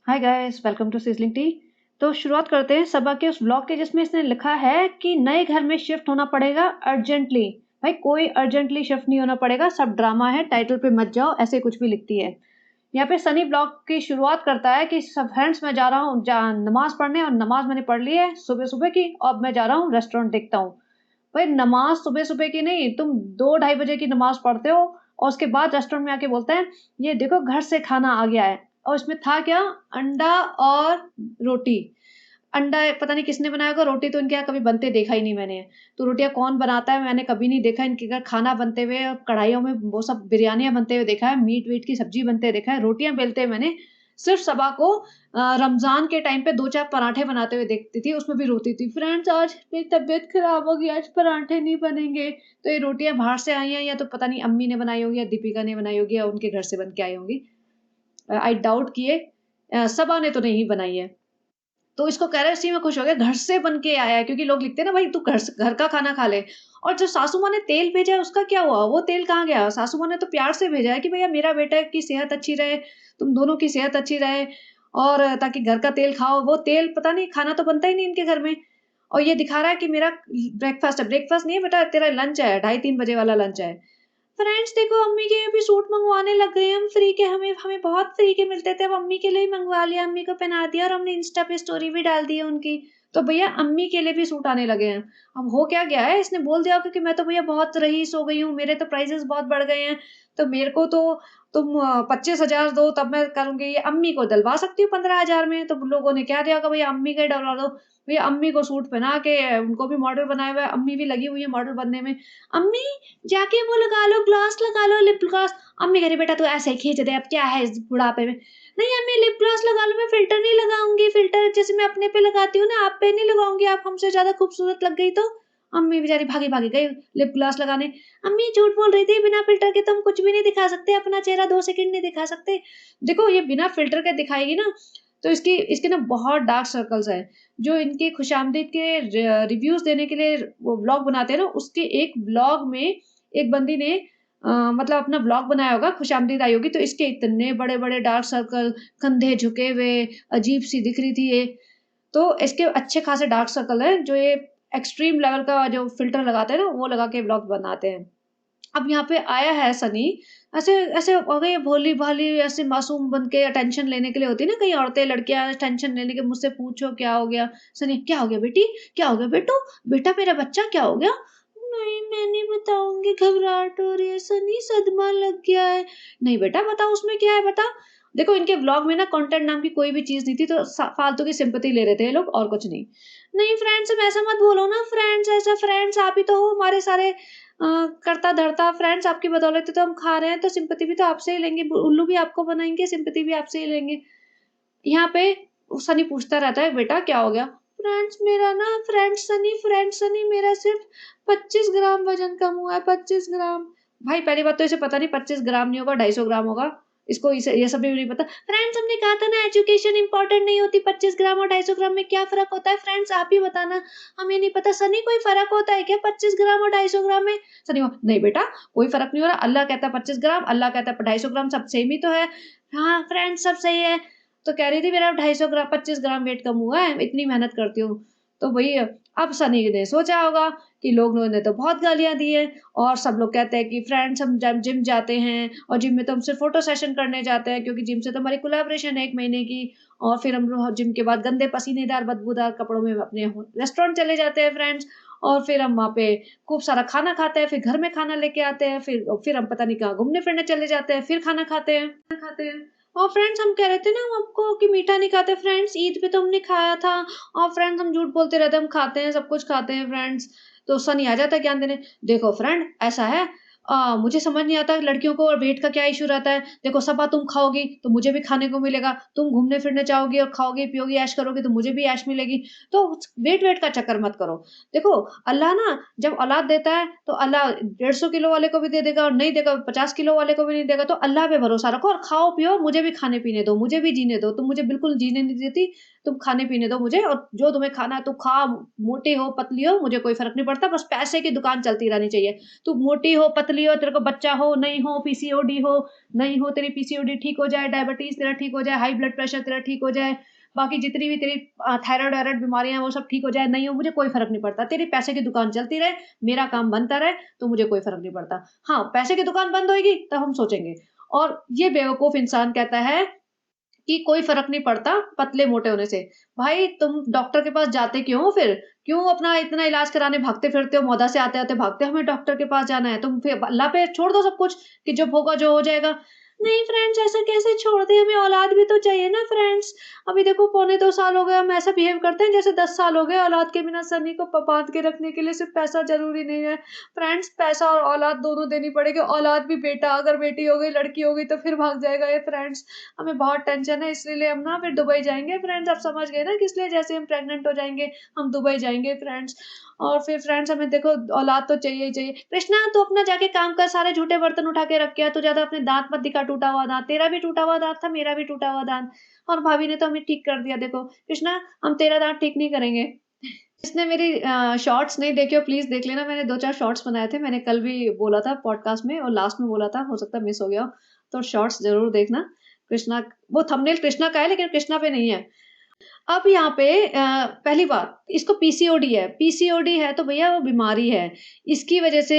Hi guys, welcome to Sizzling Tea. तो शुरुआत करते हैं सबा के उस ब्लॉग के जिसमें इसने लिखा है कि नए घर में शिफ्ट होना पड़ेगा अर्जेंटली। भाई कोई अर्जेंटली शिफ्ट नहीं होना पड़ेगा, सब ड्रामा है, टाइटल पे मत जाओ, ऐसे कुछ भी लिखती है। यहाँ पे सनी ब्लॉग की शुरुआत करता है कि सब फ्रेंड्स मैं जा रहा हूँ नमाज पढ़ने, और नमाज मैंने पढ़ ली है सुबह सुबह की, अब मैं जा रहा हूँ रेस्टोरेंट देखता हूँ। भाई नमाज सुबह सुबह की नहीं, तुम 2-2:30 बजे की नमाज पढ़ते हो और उसके बाद रेस्टोरेंट में आके बोलते हैं ये देखो घर से खाना आ गया है। और इसमें था क्या? अंडा और रोटी। अंडा पता नहीं किसने बनाया होगा, रोटी तो इनके यहाँ कभी बनते देखा ही नहीं मैंने। तो रोटियां कौन बनाता है मैंने कभी नहीं देखा, इनके घर खाना बनते हुए कढ़ाइयों में वो सब बिरयानियां बनते हुए देखा है, मीट वीट की सब्जी बनते हुए देखा है, रोटियां बेलते हुए मैंने सिर्फ सबा को रमजान के टाइम पे 2-4 पराठे बनाते हुए देखती थी, उसमें भी रोती थी, फ्रेंड्स आज मेरी तबीयत खराब हो गई, आज पराठे नहीं बनेंगे। तो ये रोटियां बाहर से आई हैं या तो पता नहीं अम्मी ने बनाई होगी या दीपिका ने बनाई होगी या उनके घर से बन के आई होंगी। आई डाउट कि ये सबा ने तो नहीं बनाई है। तो इसको कह रहा है, इसी में खुश हो गया, घर से बन के आया है, क्योंकि लोग लिखते हैं ना भाई तू घर का खाना खा ले। और जो सासू माँ ने तेल भेजा है उसका क्या हुआ? वो तेल कहाँ गया? सासू माँ ने तो प्यार से भेजा है कि भैया मेरा बेटा की सेहत अच्छी रहे, तुम दोनों की सेहत अच्छी रहे, और ताकि घर का तेल खाओ। वो तेल पता नहीं, खाना तो बनता ही नहीं इनके घर में। और ये दिखा रहा है कि मेरा ब्रेकफास्ट है, ब्रेकफास्ट नहीं है बेटा, तेरा लंच है, 2:30-3 बजे वाला लंच है। फ्रेंड्स देखो अम्मी के अभी सूट मंगवाने लग गए हैं हम फ्री के, हमें हमें बहुत फ्री के मिलते थे, अब अम्मी के लिए ही मंगवा लिया, अम्मी को पहना दिया और हमने इंस्टा पे स्टोरी भी डाल दी है उनकी। तो भैया अम्मी के लिए भी सूट आने लगे हैं। अब हो क्या गया है, इसने बोल दिया कि मैं तो भैया बहुत रईस हो गई हूँ, मेरे तो प्राइसेस बहुत बढ़ गए हैं, तो मेरे को तो तुम 25,000 दो तब मैं करूंगी। ये अम्मी को दिलवा सकती हूँ 15,000 में। तो लोगों ने क्या दिया कि भैया अम्मी का ही डलवा दो। भैया अम्मी को सूट पहना के उनको भी मॉडल बनाया हुआ है, अम्मी भी लगी हुई है मॉडल बनने में। अम्मी जाके वो लगा लो, ग्लॉस लगा लो, लिप ग्लॉस। अम्मी कह रही बेटा तू ऐसे ही खींच दे, अब क्या है इस बुढ़ापे में। नहीं अम्मी लिप ग्लॉस लगा लो, मैं फिल्टर नहीं लगाऊंगी, फिल्टर जैसे मैं अपने पे लगाती हूँ ना आप पे नहीं लगाऊंगी, आप हमसे ज्यादा खूबसूरत लग गई तो। अम्मी बेचारी भागी भागी गई लिप ग्लॉस लगाने। अम्मी झूठ बोल रही थी, बिना फिल्टर के तो हम कुछ भी नहीं दिखा सकते, अपना चेहरा 2 सेकंड नहीं दिखा सकते। देखो ये बिना फिल्टर के दिखाएगी ना, तो इसकी इसके ना बहुत डार्क सर्कल्स हैं। जो इनके खुशामदीद के रिव्यूज देने के लिए वो ब्लॉग बनाते हैं ना, उसके एक ब्लॉग में एक बंदी ने मतलब अपना ब्लॉग बनाया होगा, खुशामदीद आई होगी, तो इसके इतने बड़े बड़े डार्क सर्कल, कंधे झुके हुए, अजीब सी दिख रही थी ये। तो इसके अच्छे खासे डार्क सर्कल है, जो ये एक्सट्रीम लेवल का जो फिल्टर लगाते हैं ना वो लगा के ब्लॉग बनाते हैं। अब यहाँ पे आया है सनी, ऐसे ऐसे हो गई भोली भाली, ऐसे मासूम बन के अटेंशन लेने के लिए होती है ना, कई औरतें लड़कियां अटेंशन लेने के, मुझसे पूछो क्या हो गया। सनी क्या हो गया बेटी, क्या हो गया बेटू, बेटा मेरा बच्चा क्या हो गया। नहीं मैं नहीं बताऊंगी, घबराहट हो रही है सनी, सदमा लग गया है। नहीं बेटा बताओ उसमें क्या है, बता। देखो इनके ब्लॉग में ना कंटेंट नाम की कोई भी चीज नहीं थी, तो फालतू की सिंपैथी ले रहे थे ये लोग और कुछ नहीं। नहीं फ्रेंड्स अब ऐसा मत बोलो ना, फ्रेंड्स ऐसा, फ्रेंड्स आप ही तो हो हमारे सारे करता धरता, फ्रेंड्स आपकी बदौलत ही तो हम खा रहे हैं, तो सिंपैथी भी तो आपसे ही लेंगे, उल्लू भी आपको बनाएंगे, सिंपैथी भी आपसे ही लेंगे। यहाँ पे सनी पूछता रहता है बेटा क्या हो गया। फ्रेंड्स मेरा ना, फ्रेंड सनी मेरा सिर्फ 25 ग्राम वजन कम हुआ है, 25 ग्राम। भाई पहली बात तो इसे पता नहीं 25 ग्राम नहीं होगा, 250 ग्राम होगा। इसको इसे ये सब भी नहीं पता। फ्रेंड्स हमने कहा था ना एजुकेशन इंपॉर्टेंट नहीं होती, 25 ग्राम और 250 ग्राम में क्या फर्क होता है, फ्रेंड्स आप ही बताना, हमें नहीं पता। सनी कोई फर्क होता है क्या 25 ग्राम और 250 ग्राम में? सनी नहीं बेटा कोई फर्क नहीं हो रहा, अल्लाह कहता है 25 ग्राम, अल्लाह कहता है 250 ग्राम, सब सेम ही तो है। हाँ फ्रेंड्स सब सही है। तो कह रही थी मेरा 250 ग्राम 25 ग्राम वेट कम हुआ है, इतनी मेहनत करती हूँ। तो वही अब सनी ने सोचा होगा कि लोगों ने तो बहुत गालियां दी है, और सब लोग कहते हैं कि फ्रेंड्स हम जब जिम जाते हैं और जिम में तो हम सिर्फ फोटो सेशन करने जाते हैं, क्योंकि जिम से तो हमारी कोलैबोरेशन है 1 महीने की, और फिर हम जिम के बाद गंदे पसीनेदार बदबूदार कपड़ों में अपने रेस्टोरेंट चले जाते हैं फ्रेंड्स, और फिर हम वहाँ पे खूब सारा खाना खाते हैं, फिर घर में खाना लेके आते हैं, फिर हम पता नहीं कहाँ घूमने फिरने चले जाते हैं, फिर खाना खाते हैं। और फ्रेंड्स हम कह रहे थे ना आपको कि मीठा नहीं खाते फ्रेंड्स, ईद पे तो हमने खाया था। और फ्रेंड्स हम झूठ बोलते रहते हैं, हम खाते हैं, सब कुछ खाते हैं फ्रेंड्स। तो सनी आ जाता है ज्ञान देने। देखो फ्रेंड ऐसा है, मुझे समझ नहीं आता लड़कियों को और वेट का क्या इशू रहता है। देखो सबा तुम खाओगी तो मुझे भी खाने को मिलेगा, तुम घूमने फिरने जाओगी और खाओगी पियोगी ऐश करोगी तो मुझे भी ऐश मिलेगी। तो वेट वेट का चक्कर मत करो। देखो अल्लाह ना जब औलाद देता है तो अल्लाह 150 किलो वाले को भी दे देगा, और नहीं देगा 50 किलो वाले को भी नहीं देगा। तो अल्लाह पे भरोसा रखो और खाओ पियो, मुझे भी खाने पीने दो, मुझे भी जीने दो, तुम मुझे बिल्कुल जीने नहीं देती। तुम खाने पीने दो मुझे, और जो तुम्हें खाना है तो खा, मोटी हो पतली हो मुझे कोई फर्क नहीं पड़ता, बस पैसे की दुकान चलती रहनी चाहिए। तू मोटी हो पतली हो, तेरे को बच्चा हो नहीं हो, पीसीओडी हो नहीं हो, तेरी पीसीओडी ठीक हो जाए, डायबिटीज तेरा ठीक हो जाए, हाई ब्लड प्रेशर तेरा ठीक हो जाए, बाकी जितनी भी तेरी थायराइड वायराइड बीमारियां हैं वो सब ठीक हो जाए, नहीं हो, मुझे कोई फर्क नहीं पड़ता, तेरी पैसे की दुकान चलती रहे, मेरा काम बनता रहे, तो मुझे कोई फर्क नहीं पड़ता। हाँ, पैसे की दुकान बंद होगी तब हम सोचेंगे। और ये बेवकूफ इंसान कहता है कि कोई फ़र्क नहीं पड़ता पतले-मोटे होने से। भाई तुम डॉक्टर के पास जाते क्यों हो फिर? क्यों अपना इतना इलाज कराने भागते फिरते हो, मौदा से आते-आते भागते हो, हमें डॉक्टर के पास जाना है। तुम फिर अल्लाह पे छोड़ दो सब कुछ कि जब होगा जो हो जाएगा। नहीं फ्रेंड्स, ऐसा कैसे छोड़ दें? हमें औलाद भी तो चाहिए ना फ्रेंड्स। अभी देखो पौने 2 साल हो गए, हम ऐसा बिहेव करते हैं जैसे 10 साल हो गए औलाद के बिना। सनी को प बाँध के रखने के लिए सिर्फ़ पैसा ज़रूरी नहीं है। फ्रेंड्स, पैसा और औलाद दोनों देनी पड़ेगी। औलाद भी बेटा, अगर बेटी हो गई, लड़की हो गई तो फिर भाग जाएगा ये फ्रेंड्स। हमें बहुत टेंशन है, इसलिए हम ना फिर दुबई जाएँगे फ्रेंड्स। आप समझ गए ना, किस लिए? जैसे हम प्रेग्नेंट हो जाएँगे, हम दुबई जाएँगे फ्रेंड्स। और फिर फ्रेंड्स हमें देखो औलाद तो चाहिए ही चाहिए। कृष्णा तू अपना जाके काम कर, सारे झूठे बर्तन उठा के रख के आ, तू ज़्यादा अपने दाँत मत दिखा, टूटा हुआ दाँत। तेरा भी टूटा हुआ दाँत था, मेरा भी टूटा हुआ दाँत, और भाभी ने तो हमें ठीक कर दिया देखो। कृष्णा, हम तेरा दाँत ठीक नहीं करेंगे। जिसने मेरी शॉर्ट्स नहीं देखे हो प्लीज़ देख लेना, मैंने 2-4 शॉर्ट्स बनाए थे। मैंने कल भी बोला था पॉडकास्ट में और लास्ट में बोला था, हो सकता है मिस हो गया हो। तो शॉर्ट्स ज़रूर देखना। कृष्णा, वो थंबनेल कृष्णा का है लेकिन कृष्णा पे नहीं है। अब यहाँ पे पहली बात, इसको पीसीओडी है। पीसीओडी है तो भैया वो बीमारी है। इसकी वजह से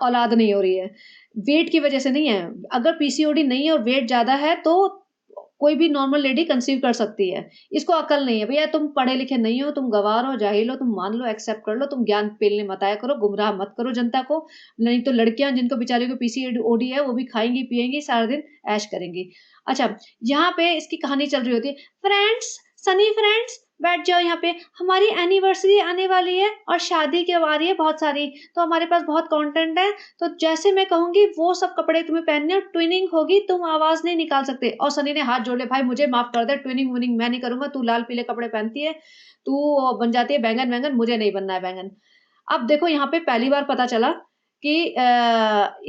औलाद नहीं हो रही है। वेट की वजह से नहीं है। अगर पीसीओडी नहीं है और वेट ज़्यादा है तो कोई भी नॉर्मल लेडी कंसीव कर सकती है। इसको अकल नहीं है। भैया तुम पढ़े-लिखे नहीं हो, तुम गँवार हो, जाहिल हो, तुम मान लो, एक्सेप्ट कर लो, तुम ज्ञान पेलने मत आया करो, गुमराह मत करो जनता को। नहीं तो लड़कियाँ जिनको बेचारी को पीसीओडी है, वो भी खाएँगी, पिएँगी, सारा दिन ऐश करेंगी। अच्छा, यहाँ पे इसकी कहानी चल रही होती है। फ्रेंड्स, सनी फ्रेंड्स, बैठ जाओ यहाँ पे। हमारी एनिवर्सरी आने वाली है और शादी की आ रही है बहुत सारी, तो हमारे पास बहुत कंटेंट है। तो जैसे मैं कहूँगी वो सब कपड़े तुम्हें पहनने हैं, और ट्विनिंग होगी, तुम आवाज़ नहीं निकाल सकते। और सनी ने हाथ जोड़ लिया, भाई मुझे माफ़ कर दे, ट्विनिंग-विनिंग मैं नहीं करूँगा, तू लाल पीले कपड़े पहनती है, तू बन जाती है बैंगन-वैंगन, मुझे नहीं बनना है बैंगन। अब देखो यहाँ पे पहली बार पता चला कि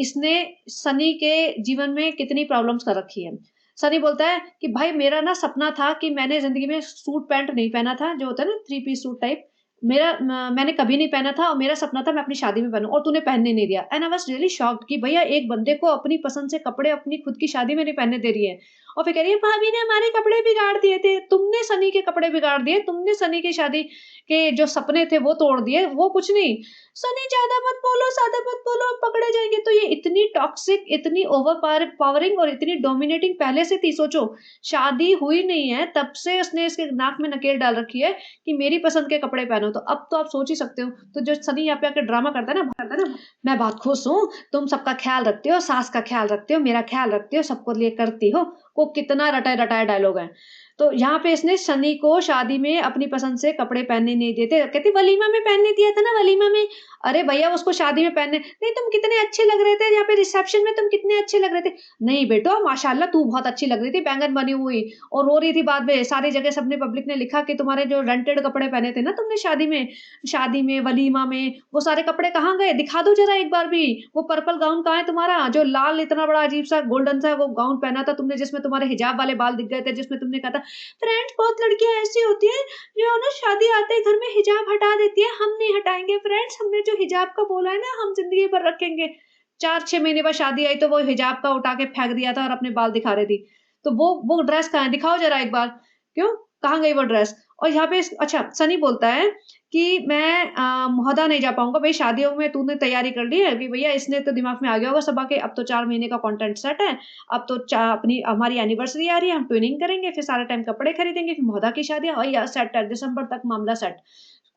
इसने सनी के जीवन में कितनी प्रॉब्लम्स कर रखी है। सनी बोलता है कि भाई मेरा ना सपना था कि मैंने ज़िंदगी में सूट पैंट नहीं पहना था, जो होता है ना थ्री पीस सूट टाइप। मैंने कभी नहीं पहना था और मेरा सपना था मैं अपनी शादी में पहनूँ, और तूने पहनने नहीं दिया। And I was really shocked कि भैया एक बंदे को अपनी पसंद से कपड़े अपनी खुद की शादी में नहीं पहनने दे रही है। और फिर कह रही है भाभी ने हमारे कपड़े बिगाड़ दिए थे, तुमने सनी के कपड़े बिगाड़ दिए, तुमने सनी की शादी के जो सपने थे वो तोड़ दिए, वो कुछ नहीं। सनी ज़्यादा मत बोलो, ज़्यादा मत बोलो, पकड़े जाएँगे। तो ये इतनी टॉक्सिक, इतनी पावरिंग और इतनी डोमिनेटिंग पहले से थी। सोचो, शादी हुई नहीं है तब से उसने इसके नाक में नकेल डाल रखी है कि मेरी पसंद के कपड़े पहनो। तो अब तो आप सोच ही सकते हो। तो जो सनी यहाँ पे आके ड्रामा करता है ना, मैं बहुत खुश हूँ, तुम सबका ख्याल रखते हो, सास का ख्याल रखते हो, मेरा ख्याल रखते हो, सबको लिए करती हो। वो कितना रटाए-रटाए डायलॉग है। तो यहाँ पे इसने सनी को शादी में अपनी पसंद से कपड़े पहनने नहीं देते। कहती वलीमा में पहनने दिया था ना, वलीमा में। अरे भैया उसको शादी में पहनने नहीं, तुम कितने अच्छे लग रहे थे यहाँ पे रिसेप्शन में, तुम कितने अच्छे लग रहे थे। नहीं बेटो माशाल्लाह तू बहुत अच्छी लग रही थी, बैंगन बनी हुई, और रो रही थी बाद में। सारी जगह सबने पब्लिक ने लिखा कि तुम्हारे जो रेंटेड कपड़े पहने थे ना तुमने शादी में, वलीमा में, वो सारे कपड़े कहाँ गए? दिखा दो ज़रा एक बार भी। वो पर्पल गाउन कहाँ है तुम्हारा? जो लाल इतना बड़ा अजीब-सा गोल्डन सा वो गाउन पहना था तुमने, जिसमें तुम्हारे हिजाब वाले बाल दिख गए थे, जिसमें तुमने कहा था फ्रेंड्स बहुत लड़कियाँ ऐसी होती हैं जो ना शादी आते ही घर में हिजाब हटा देती है, हम नहीं हटाएँगे फ्रेंड्स, हमने जो हिजाब का बोला है ना हम ज़िंदगी भर रखेंगे। 4-6 महीने बाद शादी आई तो वो हिजाब का उठा के फेंक दिया था और अपने बाल दिखा रही थी। तो वो ड्रेस कहाँ है? दिखाओ ज़रा एक बार। क्यों? कहाँ गई वो ड्रेस? और यहाँ पे अच्छा सनी बोलता है कि मैं मोहदा नहीं जा पाऊँगा। भई शादियों में तूने तैयारी कर ली है कि भैया इसने तो दिमाग में आ गया होगा सबा के अब तो 4 महीने का कंटेंट सेट है। अब तो अपनी हमारी एनिवर्सरी आ रही है, हम ट्विनिंग करेंगे, फिर सारा टाइम कपड़े खरीदेंगे, फिर मोहदा की शादी और या सेट है, दिसंबर तक मामला सेट।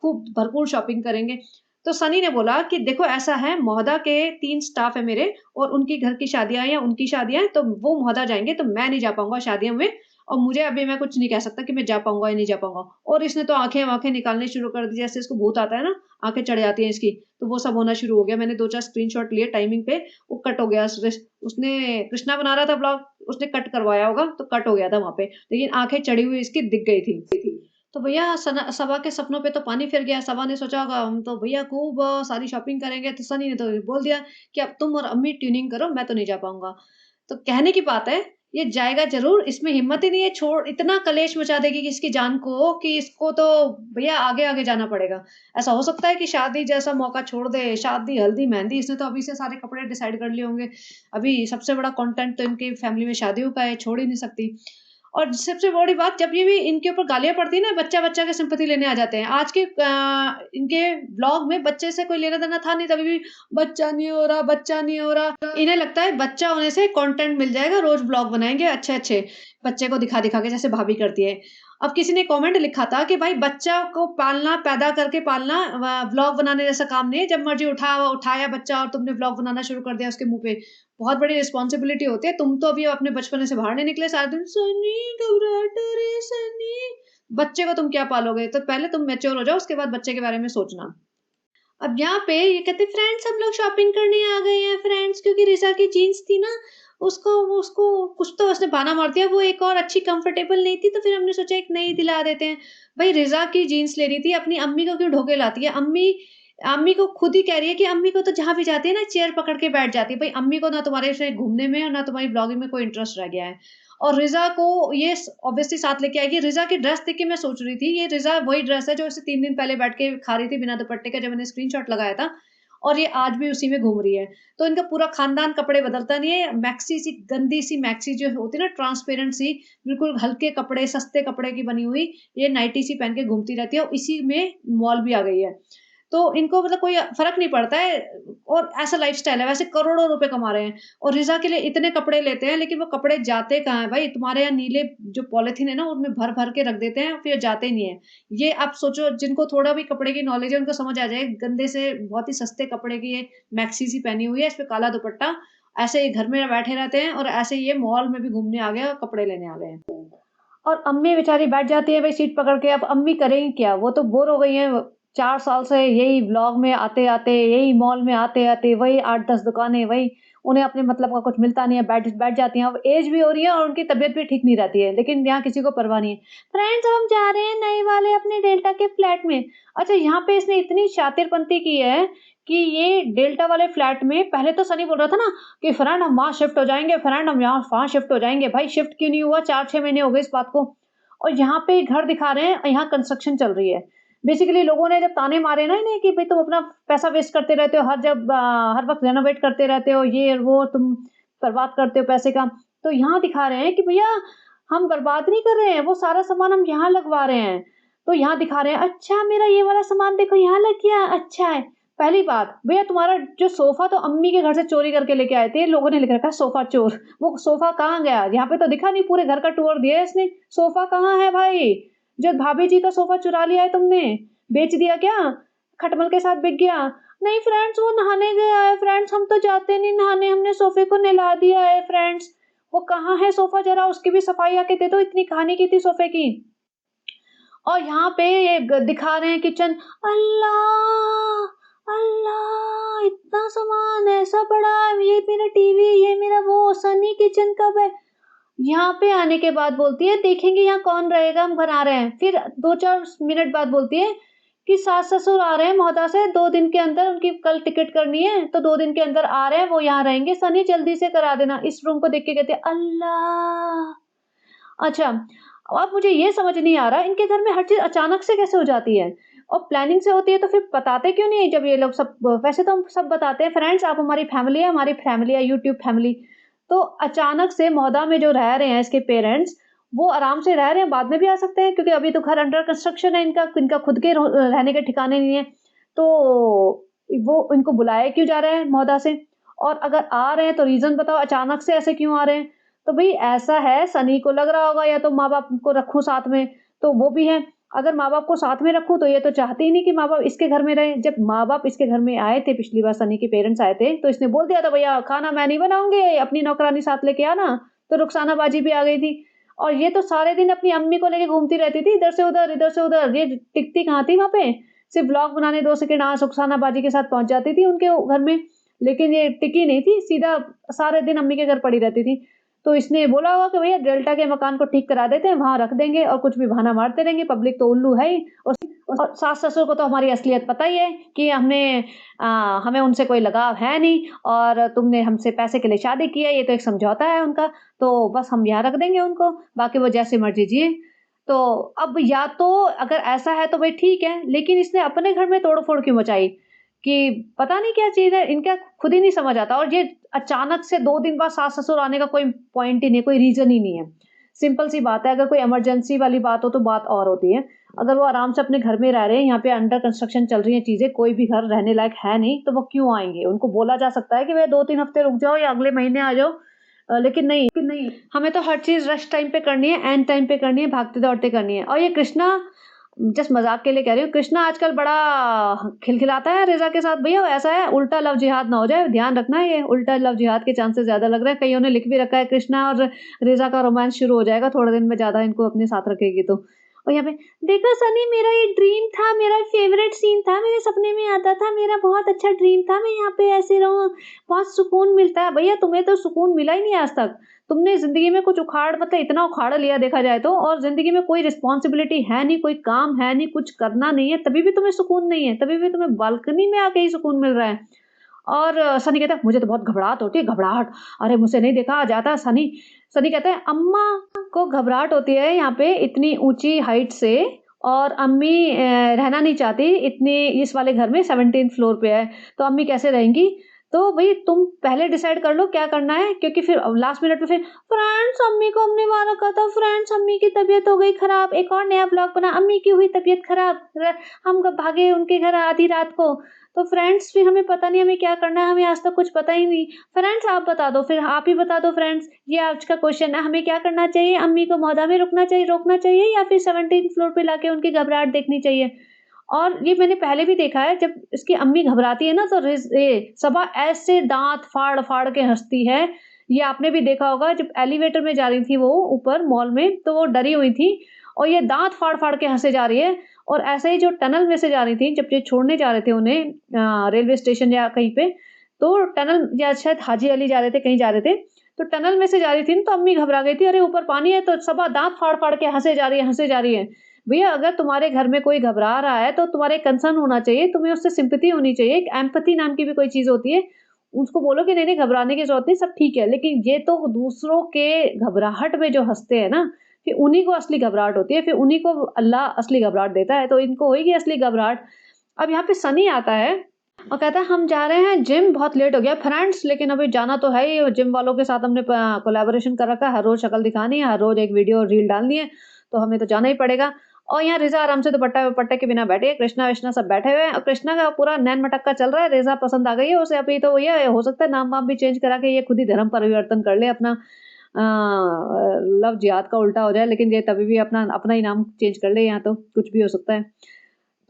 खूब भरपूर शॉपिंग करेंगे। तो सनी ने बोला कि देखो ऐसा है, मोहदा के 3 स्टाफ है मेरे और उनकी घर की शादियाँ हैं या उनकी शादियाँ हैं, तो वो मोहदा जाएँगे, तो मैं नहीं जा पाऊँगा शादियों में, और मुझे अभी मैं कुछ नहीं कह सकता कि मैं जा पाऊँगा या नहीं जा पाऊँगा। और इसने तो आँखें-वाँखें निकालनी शुरू कर दी, जैसे इसको भूत आता है ना, आँखें चढ़ जाती हैं इसकी, तो वो सब होना शुरू हो गया। मैंने 2-4 स्क्रीनशॉट लिए टाइमिंग पे, वो कट हो गया। उसने कृष्णा बना रहा था व्लॉग, उसने कट करवाया होगा, तो कट हो गया था वहाँ पे, लेकिन आँखें चढ़ी हुई इसकी दिख गई थी। तो भैया सबा के सपनों पे तो पानी फिर गया। सबा ने सोचा होगा हम तो भैया खूब सारी शॉपिंग करेंगे, तो सनी ने तो बोल दिया कि अब तुम और अम्मी ट्यूनिंग करो, मैं तो नहीं जा पाऊँगा। तो कहने की बात है ये जाएगा ज़रूर, इसमें हिम्मत ही नहीं है, छोड़ इतना कलेश मचा देगी कि इसकी जान को कि इसको तो भैया आगे-आगे जाना पड़ेगा। ऐसा हो सकता है कि शादी जैसा मौका छोड़ दे, शादी, हल्दी, मेहंदी इसने तो अभी से सारे कपड़े डिसाइड कर लिए होंगे। अभी सबसे बड़ा कंटेंट तो इनकी फैमिली में शादियों का है, छोड़ ही नहीं सकती। और सबसे बड़ी बात जब ये भी इनके ऊपर गालियाँ पड़ती है ना, बच्चा-बच्चा की सिम्पैथी लेने आ जाते हैं। आज के इनके व्लॉग में बच्चे से कोई लेना-देना था नहीं, तभी भी बच्चा नहीं हो रहा, बच्चा नहीं हो रहा। इन्हें लगता है बच्चा होने से कंटेंट मिल जाएगा, रोज़ व्लॉग बनाएँगे अच्छे-अच्छे, बच्चे को दिखा-दिखा के जैसे भाभी करती है। अब किसी ने कमेंट लिखा था कि भाई बच्चा को पालना, पैदा करके पालना व्लॉग बनाने जैसा काम नहीं है। जब मर्ज़ी उठाया बच्चा और तुमने व्लॉग बनाना शुरू कर दिया उसके मुँह पे। बहुत बड़ी रिस्पॉन्सिबिलिटी होती है। तुम तो अभी अपने बचपने से बाहर नहीं निकले, सारा दिन सनी घबराहट हो रही है सनी। बच्चे को तुम क्या पालोगे? तो पहले तुम मैच्योर हो जाओ, उसके बाद बच्चे के बारे में सोचना। अब यहाँ पे ये कहते फ्रेंड्स हम लोग शॉपिंग करने आ गए हैं फ्रेंड्स, क्योंकि रिसा की जीन्स थी ना, उसको उसको कुछ तो उसने बहाना मार दिया, वो एक और अच्छी कंफर्टेबल नहीं थी, तो फिर हमने सोचा एक नई दिला देते हैं। भाई रिजा की जीन्स ले रही थी, अपनी अम्मी को क्यों ढोके लाती है? अम्मी अम्मी को खुद ही कह रही है कि अम्मी को तो जहाँ भी जाती है ना चेयर पकड़ के बैठ जाती है। भाई अम्मी को ना तुम्हारे से घूमने में और ना तुम्हारी ब्लॉगिंग में कोई इंटरेस्ट रह गया है। और रिजा को ये ऑब्वियसली साथ लेके आएगी। रिजा की ड्रेस देख के मैं सोच रही थी ये रिजा वही ड्रेस है जो इसे 3 दिन पहले बैठ के खा रही थी बिना दुपट्टे के, जब मैंने स्क्रीनशॉट लगाया था, और ये आज भी उसी में घूम रही है। तो इनका पूरा खानदान कपड़े बदलता नहीं है। मैक्सी सी गंदी सी मैक्सी जो होती है ना ट्रांसपेरेंट सी, बिल्कुल हल्के कपड़े, सस्ते कपड़े की बनी हुई, ये नाइटी सी पहन के घूमती रहती है और इसी में मॉल भी आ गई है। तो इनको मतलब कोई फ़र्क नहीं पड़ता है, और ऐसा लाइफ़स्टाइल है, वैसे करोड़ों रुपए कमा रहे हैं और रिज़ा के लिए इतने कपड़े लेते हैं, लेकिन वो कपड़े जाते कहाँ हैं भाई? तुम्हारे यहाँ नीले जो पॉलिथीन है ना, उनमें भर-भर के रख देते हैं, फिर जाते ही नहीं है। ये आप सोचो जिनको थोड़ा भी कपड़े की नॉलेज है, उनको समझ आ जाए, गंदे से बहुत ही सस्ते कपड़े की ये मैक्सी सी पहनी हुई है, इस पे काला दुपट्टा, ऐसे ही घर में बैठे रहते हैं और ऐसे ही ये मॉल में भी घूमने आ गए और कपड़े लेने आ गए हैं। और अम्मी बेचारी बैठ जाती है भाई सीट पकड़ के, अब अम्मी करेंगी क्या? वो तो बोर हो गई हैं, 4 साल से यही व्लॉग में आते-आते, यही मॉल में आते-आते, वही 8-10 दुकानें, वही उन्हें अपने मतलब का कुछ मिलता नहीं है, बैठ बैठ जाती हैं। अब एज भी हो रही है और उनकी तबीयत भी ठीक नहीं रहती है, लेकिन यहाँ किसी को परवाह नहीं है। फ्रेंड्स हम जा रहे हैं नए वाले अपने डेल्टा के फ्लैट में। अच्छा यहाँ पे इसने इतनी शातिरपंती की है कि ये डेल्टा वाले फ्लैट में पहले तो सनी बोल रहा था ना कि फ्रेंड हम वहाँ शिफ्ट हो जाएँगे, फ्रेंड हम यहाँ वहाँ शिफ्ट हो जाएँगे। भाई शिफ्ट क्यों नहीं हुआ? 4-6 महीने हो गए इस बात को। और यहाँ पे घर दिखा रहे हैं, यहाँ कंस्ट्रक्शन चल रही है। बेसिकली लोगों ने जब ताने मारे ना इन्हें कि भई तुम अपना पैसा वेस्ट करते रहते हो, हर वक़्त रेनोवेट करते रहते हो, ये वो तुम बर्बाद करते हो पैसे का। तो यहाँ दिखा रहे हैं कि भैया हम बर्बाद नहीं कर रहे हैं, वो सारा सामान हम यहाँ लगवा रहे हैं। तो यहाँ दिखा रहे हैं, अच्छा मेरा ये वाला सामान देखो यहाँ लग गया, अच्छा है। पहली बात, भैया तुम्हारा जो सोफ़ा तो अम्मी के घर से चोरी करके लेके आए थे, लोगों ने लिख रखा है सोफ़ा चोर। वो सोफ़ा कहाँ गया? यहाँ पे तो दिखा नहीं, पूरे घर का टूर दिया है इसने। सोफ़ा कहाँ है भाई? जो भाभी जी का सोफ़ा चुरा लिया है तुमने, बेच दिया क्या? खटमल के साथ बिक गया? नहीं फ्रेंड्स वो नहाने गया है फ्रेंड्स, हम तो जाते नहीं नहाने, हमने सोफ़े को नहला दिया है फ्रेंड्स। वो कहाँ है सोफ़ा, ज़रा उसकी भी सफाई आके दे दो, इतनी कहानी की थी सोफ़े की। और यहाँ पे ये दिखा रहे हैं किचन। अल्लाह अल्लाह इतना सामान ऐसा बड़ा, ये मेरा टीवी, ये मेरा वो, सनी किचन कब है? यहाँ पे आने के बाद बोलती है देखेंगे यहाँ कौन रहेगा, हम घर आ रहे हैं। फिर 2-4 मिनट बाद बोलती है कि सास ससुर आ रहे हैं महोदय से, 2 दिन के अंदर उनकी कल टिकट करनी है, तो 2 दिन के अंदर आ रहे हैं, वो यहाँ रहेंगे, सनी जल्दी से करा देना। इस रूम को देख के कहते हैं अल्लाह। अच्छा, अब मुझे ये समझ नहीं आ रहा इनके घर में हर चीज़ अचानक से कैसे हो जाती है? और प्लानिंग से होती है तो फिर बताते क्यों नहीं जब ये लोग सब, वैसे तो हम सब बताते हैं फ्रेंड्स आप हमारी फैमिली है यूट्यूब फैमिली। तो अचानक से मौदा में जो रह रहे हैं इसके पेरेंट्स, वो आराम से रह रहे हैं, बाद में भी आ सकते हैं क्योंकि अभी तो घर अंडर कंस्ट्रक्शन है इनका, इनका खुद के रहने के ठिकाने नहीं है। तो वो इनको बुलाया क्यों जा रहा है मौदा से? और अगर आ रहे हैं तो रीज़न बताओ अचानक से ऐसे क्यों आ रहे हैं? तो भई ऐसा है सनी को लग रहा होगा या तो माँ-बाप को रखूँ साथ में, तो वो भी है। अगर माँ-बाप को साथ में रखूँ तो ये तो चाहते ही नहीं कि माँ-बाप इसके घर में रहें। जब माँ-बाप इसके घर में आए थे पिछली बार सनी के पेरेंट्स आए थे, तो इसने बोल दिया था भैया खाना मैं नहीं बनाऊँगी, अपनी नौकरानी साथ लेके आना। तो रुखसाना बाजी भी आ गई थी। और ये तो सारे दिन अपनी अम्मी को लेके घूमती रहती थी, इधर से उधर, इधर से उधर। ये टिकती कहाँ थी वहाँ पे? सिर्फ़ व्लॉग बनाने 2 सेकंड रुखसाना बाजी के साथ पहुँच जाती थी उनके घर में। लेकिन ये टिकी नहीं थी, सीधा सारे दिन अम्मी के घर पड़ी रहती थी। तो इसने बोला होगा कि भैया डेल्टा के मकान को ठीक करा देते हैं, वहाँ रख देंगे और कुछ भी बहाना मारते रहेंगे, पब्लिक तो उल्लू है ही। और सास-ससुर को तो हमारी असलियत पता ही है कि हमें उनसे कोई लगाव है नहीं और तुमने हमसे पैसे के लिए शादी की है, ये तो एक समझौता है उनका। तो बस हम यहाँ रख देंगे उनको, बाकी वो जैसे मर्ज़ी जिए। तो अब या तो अगर ऐसा है तो भई ठीक है, लेकिन इसने अपने घर में तोड़-फोड़ क्यों मचाई? कि पता नहीं क्या चीज़ है, इनका खुद ही नहीं समझ आता। और ये अचानक से 2 दिन बाद सास-ससुर आने का कोई पॉइंट ही नहीं है, कोई रीज़न ही नहीं है। सिंपल सी बात है, अगर कोई इमरजेंसी वाली बात हो तो बात और होती है। अगर वो आराम से अपने घर में रह रहे हैं, यहाँ पे अंडर कंस्ट्रक्शन चल रही हैं चीज़ें, कोई भी घर रहने लायक है नहीं, तो वो क्यों आएँगे? उनको बोला जा सकता है कि भैया 2-3 हफ्ते रुक जाओ या अगले महीने आ जाओ। लेकिन नहीं, हमें तो हर चीज़ रश टाइम पे करनी है, एंड टाइम पे करनी है, भागते-दौड़ते करनी है। और ये कृष्णा, जस्ट मज़ाक के लिए कह रही हूँ, कृष्णा आजकल बड़ा खिलखिलाता है रेज़ा के साथ। भैया ऐसा है, उल्टा लव जिहाद ना हो जाए, ध्यान रखना है, ये उल्टा लव जिहाद के चांसेस ज़्यादा लग रहे हैं। कईयों ने लिख भी रखा है, कृष्णा और रेज़ा का रोमांस शुरू हो जाएगा थोड़े दिन में, ज़्यादा इनको अपने साथ रखेगी तो। और यहाँ पे देखो सनी, मेरा ये ड्रीम था, मेरा फेवरेट सीन था, मेरे सपने में आता था, मेरा बहुत अच्छा ड्रीम था, मैं यहाँ पे ऐसे रहूँ, बहुत सुकून मिलता है। भैया तुम्हें तो सुकून मिला ही नहीं आज तक। तुमने ज़िंदगी में कुछ उखाड़, मतलब इतना उखाड़ लिया देखा जाए तो, और ज़िंदगी में कोई रिस्पॉन्सिबिलिटी है नहीं, कोई काम है नहीं, कुछ करना नहीं है, तभी भी तुम्हें सुकून नहीं है, तभी भी तुम्हें बालकनी में आके ही सुकून मिल रहा है। और सनी कहता है, मुझे तो बहुत घबराहट होती है, घबराहट, अरे मुझसे नहीं देखा जाता। सनी सनी कहता है, अम्मा को घबराहट होती है यहाँ पे इतनी ऊंची हाइट से, और अम्मी रहना नहीं चाहती इतनी इस वाले घर में, 17th फ्लोर पे है, तो अम्मी कैसे रहेंगी? तो भाई तुम पहले डिसाइड कर लो क्या करना है, क्योंकि फिर लास्ट मिनट में फिर फ्रेंड्स अम्मी को हमने वहां रखा था, फ्रेंड्स अम्मी की तबीयत हो गई खराब, एक और नया ब्लॉग बना, अम्मी की हुई तबीयत खराब, हम कब भागे उनके घर आधी रात को। तो फ्रेंड्स फिर हमें पता नहीं हमें क्या करना है, हमें आज तक कुछ पता ही नहीं। फ्रेंड्स आप बता दो, फिर आप ही बता दो फ्रेंड्स, ये आज का क्वेश्चन है, हमें क्या करना चाहिए? अम्मी को मौदा में रुकना चाहिए, रोकना चाहिए, या फिर 17th फ्लोर पे लाके उनकी घबराहट देखनी चाहिए? और ये मैंने पहले भी देखा है, जब इसकी अम्मी घबराती है ना तो ये सबा ऐसे दांत फाड़ फाड़ के हंसती है। ये आपने भी देखा होगा, जब एलिवेटर में जा रही थी वो ऊपर मॉल में, तो वो डरी हुई थी और ये दांत फाड़ फाड़ के हंसे जा रही है। और ऐसे ही जो टनल में से जा रही थी, जब ये छोड़ने जा रहे थे उन्हें रेलवे स्टेशन या कहीं पे, तो टनल या शायद हाजी अली जा रहे थे, कहीं जा रहे थे, तो टनल में से जा रही थी ना, तो अम्मी घबरा गई थी, अरे ऊपर पानी है, तो सबा दांत फाड़ फाड़ के हंसे जा रही है, हंसे जा रही है। भैया अगर तुम्हारे घर में कोई घबरा रहा है तो तुम्हारे कंसर्न होना चाहिए, तुम्हें उससे सिंपैथी होनी चाहिए, एक एम्पैथी नाम की भी कोई चीज़ होती है। उसको बोलो कि नहीं-नहीं घबराने की ज़रूरत नहीं, सब ठीक है। लेकिन ये तो दूसरों के घबराहट में जो हँसते हैं ना, फिर उन्हीं को असली घबराहट होती है, फिर उन्हीं को अल्लाह असली घबराहट देता है, तो इनको होएगी असली घबराहट। अब यहाँ पे सनी आता है और कहता है, हम जा रहे हैं जिम, बहुत लेट हो गया फ्रेंड्स, लेकिन अभी जाना तो है ही, जिम वालों के साथ हमने कोलैबोरेशन कर रखा है, हर रोज़ शक्ल दिखानी है, हर रोज़ एक वीडियो रील डालनी है, तो हमें तो जाना ही पड़ेगा। और यहाँ रिज़ा आराम से दुपट्टा-वुपट्टे के बिना बैठी है, कृष्णा-विष्णा सब बैठे हुए हैं, और कृष्णा का पूरा नैन-मटक्का चल रहा है, रिज़ा पसंद आ गई है उसे। अभी तो ये हो सकता है नाम-वाम भी चेंज करा के ये खुद ही धर्म परिवर्तन कर ले अपना, लव जिहाद का उल्टा हो जाए, लेकिन ये तभी भी अपना अपना ही नाम चेंज कर ले, यहाँ तो कुछ भी हो सकता है।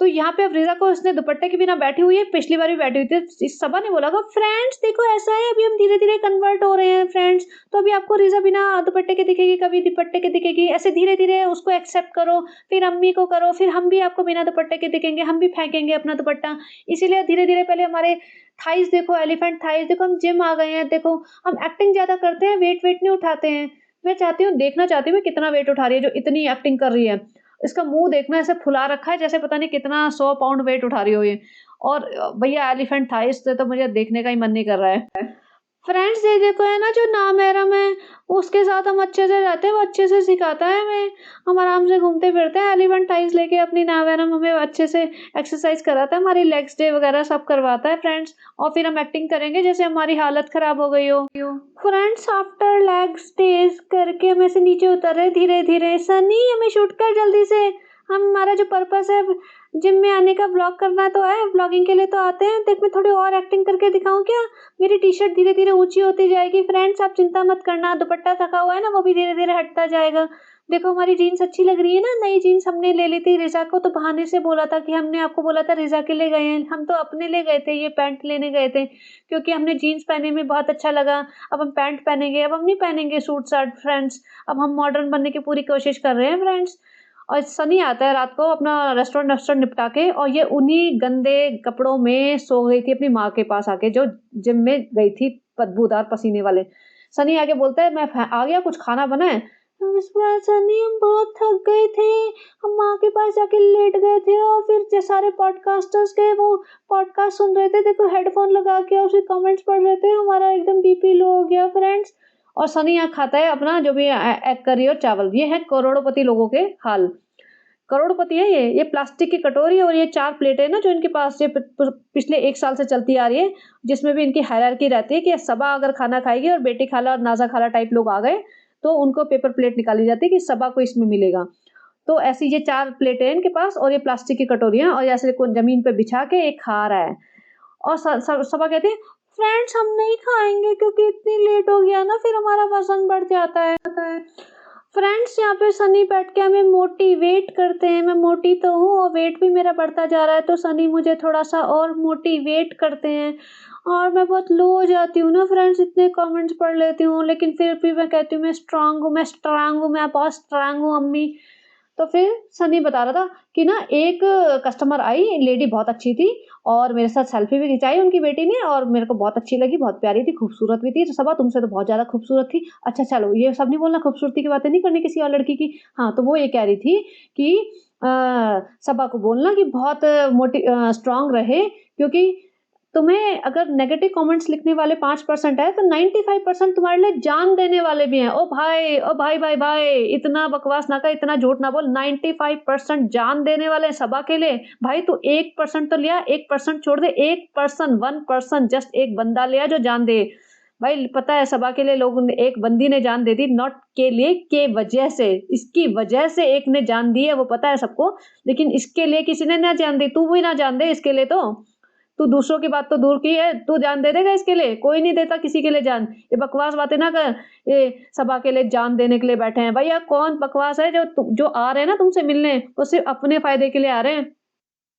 तो यहाँ पे अब रिज़ा को उसने दुपट्टे के बिना बैठी हुई है, पिछली बार भी बैठी हुई थी। इस सबा ने बोला होगा, फ्रेंड्स देखो ऐसा है, अभी हम धीरे-धीरे कन्वर्ट हो रहे हैं फ्रेंड्स, तो अभी आपको रिज़ा बिना दुपट्टे के दिखेगी, कभी दुपट्टे के दिखेगी, ऐसे धीरे-धीरे उसको एक्सेप्ट करो, फिर अम्मी को करो, फिर हम भी आपको बिना दुपट्टे के दिखेंगे, हम भी फेंकेंगे अपना दुपट्टा। इसीलिए धीरे-धीरे पहले हमारे थाइज़ देखो, एलिफेंट थाइज़ देखो, हम जिम आ गए हैं, देखो हम एक्टिंग ज़्यादा करते हैं, वेट नहीं उठाते हैं। मैं चाहती हूँ, देखना चाहती हूँ मैं कितना वेट उठा रही है, जो इतनी एक्टिंग कर रही है। इसका मुँह देखना, ऐसे फुला रखा है जैसे पता नहीं कितना 100 पाउंड वेट उठा रही हो ये। और भैया एलिफेंट थाइज़ से तो मुझे देखने का ही मन नहीं कर रहा है। फ्रेंड्स ये देखो है ना, जो नामहरम है, उसके साथ हम अच्छे से रहते हैं, वो अच्छे से सिखाता है हमें। हम आराम से घूमते फिरते हैं, एलिफेंट टाइज लेके अपनी नामहरम हमें अच्छे से एक्सरसाइज कराता है, हमारी लेग्स डे वगैरह सब करवाता है फ्रेंड्स। और फिर हम एक्टिंग करेंगे जैसे हमारी हालत खराब हो गई हो। फ्रेंड्स आफ्टर लेग्स डेज करके हम ऐसे नीचे उतर रहे धीरे धीरे। सनी हमें शूट कर जल्दी से, हम हमारा जो पर्पस है जिम में आने का, व्लॉग करना तो है, व्लॉगिंग के लिए तो आते हैं। देख मैं थोड़ी और एक्टिंग करके दिखाऊं क्या? मेरी टी शर्ट धीरे धीरे ऊंची होती जाएगी फ्रेंड्स, आप चिंता मत करना, दुपट्टा थका हुआ है ना, वो भी धीरे धीरे हटता जाएगा। देखो हमारी जीन्स अच्छी लग रही है ना, नई जीन्स हमने ले ली थी रिजा को, तो बहाने से बोला था कि हमने आपको बोला था रिजा के लिए गए हैं, हम तो अपने ले गए थे, ये पैंट लेने गए थे क्योंकि हमने जीन्स पहने में बहुत अच्छा लगा। अब हम पैंट पहनेंगे, अब हम नहीं पहनेंगे सूट साट फ्रेंड्स, अब हम मॉडर्न बनने की पूरी कोशिश कर रहे हैं फ्रेंड्स। और सनी आता है रात को अपना रेस्टोरेंट निपटा के, और ये उन्हीं गंदे कपड़ों में सो गई थी अपनी माँ के पास आके, जो जिम में गई थी बदबूदार पसीने वाले। सनी आके बोलता है, मैं आ गया, कुछ खाना बनाए? सनी हम बहुत थक गए थे, हम माँ के पास जाके लेट गए थे, और फिर जो सारे पॉडकास्टर्स के वो पॉडकास्ट सुन रहे थे, देखो हेडफोन लगा के, और फिर कमेंट्स पढ़ रहे थे, हमारा एकदम बीपी लो हो गया फ्रेंड्स। और सनी यहाँ खाता है अपना जो भी एग करी और चावल। ये है करोड़पति लोगों के हाल। करोड़पति है ये प्लास्टिक की कटोरी और ये 4 प्लेटें ना जो इनके पास ये पिछले 1 साल से चलती आ रही है, जिसमें भी इनकी हायरार्की रहती है कि सबा अगर खाना खाएगी और बेटी खाला और नाज़ा खाला टाइप लोग आ गए, तो उनको पेपर प्लेट निकाली जाती है कि सबा को इसमें मिलेगा। तो ऐसी ये 4 प्लेटें हैं इनके पास और ये प्लास्टिक की कटोरियाँ और ऐसे को ज़मीन पे बिछा के एक खा रहा है। और सबा कहती है, फ्रेंड्स हम नहीं खाएँगे क्योंकि इतनी लेट हो गया ना, फिर हमारा वज़न बढ़ जाता है। फ्रेंड्स यहाँ पे सनी बैठ के हमें मोटिवेट करते हैं। मैं मोटी तो हूँ और वेट भी मेरा बढ़ता जा रहा है, तो सनी मुझे थोड़ा-सा और मोटिवेट करते हैं और मैं बहुत लो हो जाती हूँ ना फ्रेंड्स, इतने कमेंट्स पढ़ लेती हूँ, लेकिन फिर भी मैं कहती हूँ मैं स्ट्रॉन्ग हूँ, मैं बहुत स्ट्रॉन्ग हूँ अम्मी। तो फिर सनी बता रहा था कि ना एक कस्टमर आई, लेडी बहुत अच्छी थी और मेरे साथ सेल्फी भी खिंचाई उनकी बेटी ने और मेरे को बहुत अच्छी लगी, बहुत प्यारी थी, खूबसूरत भी थी। तो सबा तुमसे तो बहुत ज़्यादा खूबसूरत थी। अच्छा चलो ये सब नहीं बोलना, खूबसूरती की बातें नहीं करनी किसी और लड़की की। हाँ, तो वो ये कह रही थी कि सबा को बोलना कि बहुत स्ट्रॉन्ग रहे, क्योंकि तुम्हें अगर नेगेटिव कमेंट्स लिखने वाले 5% है तो 95% तुम्हारे लिए जान देने वाले भी हैं। ओ भाई, ओ भाई भाई भाई, इतना बकवास ना कर, इतना झूठ ना बोल। 95% जान देने वाले हैं सबा के लिए। भाई तू 1% तो लिया, 1% छोड़ दे, 1%, 1%, जस्ट एक बंदा लिया जो जान दे। भाई पता है सबा के लिए लोगों ने, एक बंदी ने जान दे दी, नॉट के लिए, के वजह से, इसकी वजह से एक ने जान दी है, वो पता है सबको। लेकिन इसके लिए किसी ने ना जान दी, तू भी ना जान दे इसके लिए। तो तू दूसरों की बात तो दूर की है, तू जान दे देगा इसके लिए? कोई नहीं देता किसी के लिए जान। ये बकवास बातें ना कर, ये सबा के लिए जान देने के लिए बैठे हैं। भैया कौन बकवास है? जो आ रहे हैं ना तुमसे मिलने, वो सिर्फ अपने फायदे के लिए आ रहे हैं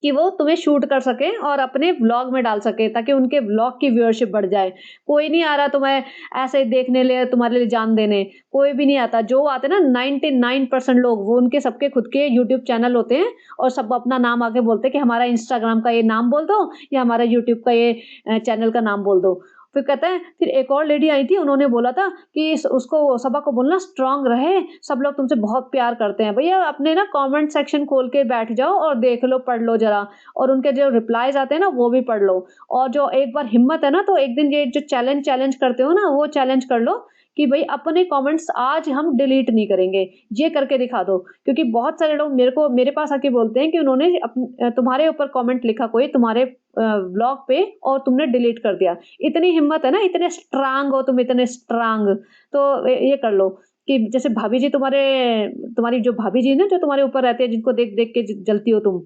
कि वो तुम्हें शूट कर सके और अपने व्लॉग में डाल सके, ताकि उनके व्लॉग की व्यूअरशिप बढ़ जाए। कोई नहीं आ रहा तुम्हें ऐसे देखने लिए, तुम्हारे लिए जान देने, कोई भी नहीं आता। जो आते हैं ना 99% लोग, वो उनके सबके खुद के यूट्यूब चैनल होते हैं और सब अपना नाम आके बोलते हैं कि हमारा इंस्टाग्राम का ये नाम बोल दो या हमारा यूट्यूब का ये चैनल का नाम बोल दो। फिर कहता है, फिर एक और लेडी आई थी, उन्होंने बोला था कि उसको सबा को बोलना स्ट्रांग रहे, सब लोग तुमसे बहुत प्यार करते हैं। भैया अपने ना कमेंट सेक्शन खोल के बैठ जाओ और देख लो, पढ़ लो जरा, और उनके जो रिप्लाईज आते हैं ना वो भी पढ़ लो। और जो एक बार हिम्मत है ना, तो एक दिन ये जो चैलेंज करते हो ना, वो चैलेंज कर लो कि भाई अपने कमेंट्स आज हम डिलीट नहीं करेंगे, ये करके दिखा दो। क्योंकि बहुत सारे लोग मेरे पास आके बोलते हैं कि उन्होंने तुम्हारे ऊपर कमेंट लिखा कोई तुम्हारे ब्लॉग पे और तुमने डिलीट कर दिया। इतनी हिम्मत है ना, इतने स्ट्रांग हो तुम, इतने स्ट्रांग। तो ये कर लो कि जैसे भाभी जी तुम्हारी जो भाभी जी ना, जो तुम्हारे ऊपर रहते हैं, जिनको देख देख के जलती हो तुम,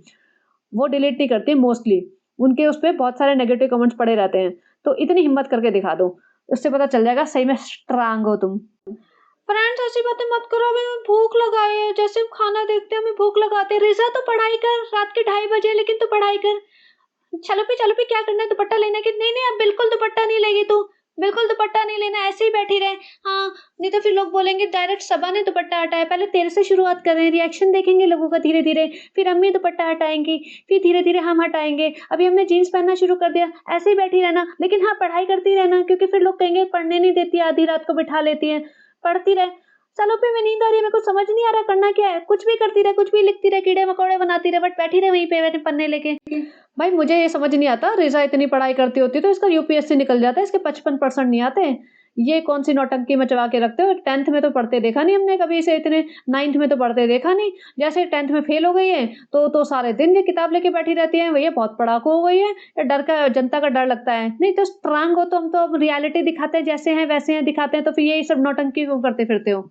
वो डिलीट नहीं करती मोस्टली। उनके उस पे बहुत सारे नेगेटिव कमेंट्स पड़े रहते हैं। तो इतनी हिम्मत करके दिखा दो, उससे पता चल जाएगा सही में स्ट्रांग हो तुम। फ्रेंड्स ऐसी बातें मत करो, हमें भूख लगाई है। जैसे हम खाना देखते हैं हमें भूख लगाते हैं। रिजा तो पढ़ाई कर, रात के 2:30 बजे, लेकिन तू पढ़ाई कर। चलो पे क्या करना है, दुपट्टा लेना है कि नहीं? नहीं अब बिल्कुल दुपट्टा नहीं लेगी तू, बिल्कुल दुपट्टा नहीं लेना, ऐसे ही बैठी रहे। हाँ, नहीं तो फिर लोग बोलेंगे डायरेक्ट सबा ने दुपट्टा हटाया। पहले तेरे से शुरुआत कर रहे हैं, रिएक्शन देखेंगे लोगों का धीरे धीरे, फिर अम्मी दुपट्टा हटाएंगी, फिर धीरे धीरे हम हटाएंगे। अभी हमने जीन्स पहनना शुरू कर दिया, ऐसे ही बैठी रहना, लेकिन हाँ पढ़ाई करती रहना, क्योंकि फिर लोग कहेंगे पढ़ने नहीं देती, आधी रात को बिठा लेती है। पढ़ती रहे। चलो पे मैं नींद आ रही है, मेरे को समझ नहीं आ रहा करना क्या है। कुछ भी करती रहे, कुछ भी लिखती रहे, कीड़े मकोड़े बनाती रहे, बट बैठी रहे वहीं पे पन्ने लेके। भाई मुझे ये समझ नहीं आता, रिजा इतनी पढ़ाई करती होती तो इसका यूपीएससी निकल जाता है, इसके 55% नहीं आते। ये कौन सी नौटंकी मचवा के रखते हो? 10th में तो पढ़ते देखा नहीं हमने कभी इसे, इतने 9th में तो पढ़ते देखा नहीं। जैसे 10th में फेल हो गई है तो सारे दिन ये किताब लेके बैठी रहती है। भैया बहुत पढ़ाकू हो गई है, या डर का, जनता का डर लगता है? नहीं तो स्ट्रांग हो तो हम तो अब रियलिटी दिखाते हैं, जैसे हैं वैसे हैं दिखाते हैं, तो फिर यही सब नौटंकी क्यों करते फिरते हो?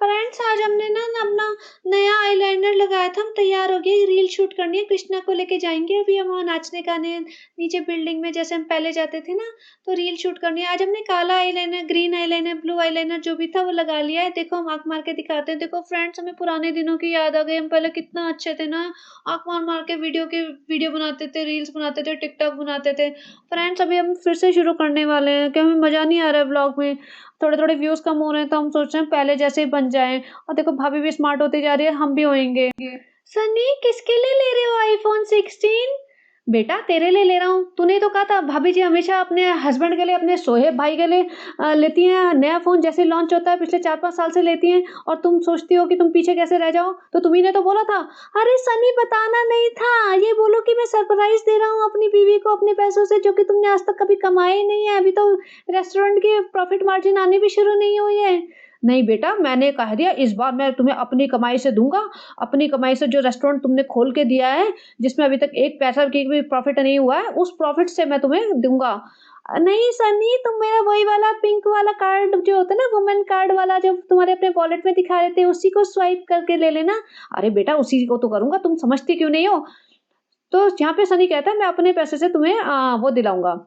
फ्रेंड्स आज हमने ना अपना नया आईलाइनर लगाया था, हम तैयार हो गए, रील शूट करनी है, कृष्णा को लेके जाएंगे अभी हम वहाँ नाचने गाने नीचे बिल्डिंग में, जैसे हम पहले जाते थे ना, तो रील शूट करनी है। आज हमने काला eyeliner, green eyeliner, blue eyeliner जो भी था वो लगा लिया है। देखो हम आँख मार के दिखाते हैं। देखो फ्रेंड्स हमें पुराने दिनों की याद आ गई, हम पहले कितना अच्छे थे ना, आँख मार मार के वीडियो बनाते थे, रील्स बनाते थे, टिकटॉक बनाते थे। फ्रेंड्स अभी हम फिर से शुरू करने वाले हैं, कि हमें मज़ा नहीं आ रहा है ब्लॉग में, थोड़े थोड़े व्यूज कम हो रहे हैं, तो हम सोच रहे हैं पहले जैसे ही बन जाएं। और देखो भाभी भी स्मार्ट होती जा रही है, हम भी होएंगे। सनी किसके लिए ले रहे हो iPhone 16? बेटा तेरे लिए ले रहा हूँ, तूने ही तो कहा था भाभी जी हमेशा अपने हस्बैंड के लिए, अपने सोहेब भाई के लिए लेती हैं नया फ़ोन, जैसे लॉन्च होता है पिछले 4-5 साल से लेती हैं, और तुम सोचती हो कि तुम पीछे कैसे रह जाओ, तो तुम्ही ने तो बोला था। अरे सनी बताना नहीं था, ये बोलो कि मैं सरप्राइज़ दे रहा हूँ अपनी बीवी को अपने पैसों से, जो कि तुमने आज तक कभी कमाए ही नहीं है, अभी तो रेस्टोरेंट की प्रॉफ़िट मार्जिन आनी भी शुरू नहीं हुई है। नहीं बेटा, मैंने कह दिया इस बार मैं तुम्हें अपनी कमाई से दूँगा, अपनी कमाई से जो रेस्टोरेंट तुमने खोल के दिया है, जिसमें अभी तक 1 पैसा की भी प्रॉफ़िट नहीं हुआ है, उस प्रॉफ़िट से मैं तुम्हें दूँगा। नहीं सनी, तुम मेरा वही वाला पिंक वाला कार्ड जो होता है ना, वुमेन कार्ड वाला, जो तुम्हारे अपने वॉलेट में दिखा रहे थे, उसी को स्वाइप करके ले लेना। अरे बेटा उसी को तो करूँगा, तुम समझती क्यों नहीं हो? तो यहाँ पे सनी कहता है मैं अपने पैसे से तुम्हें वो दिलाऊँगा,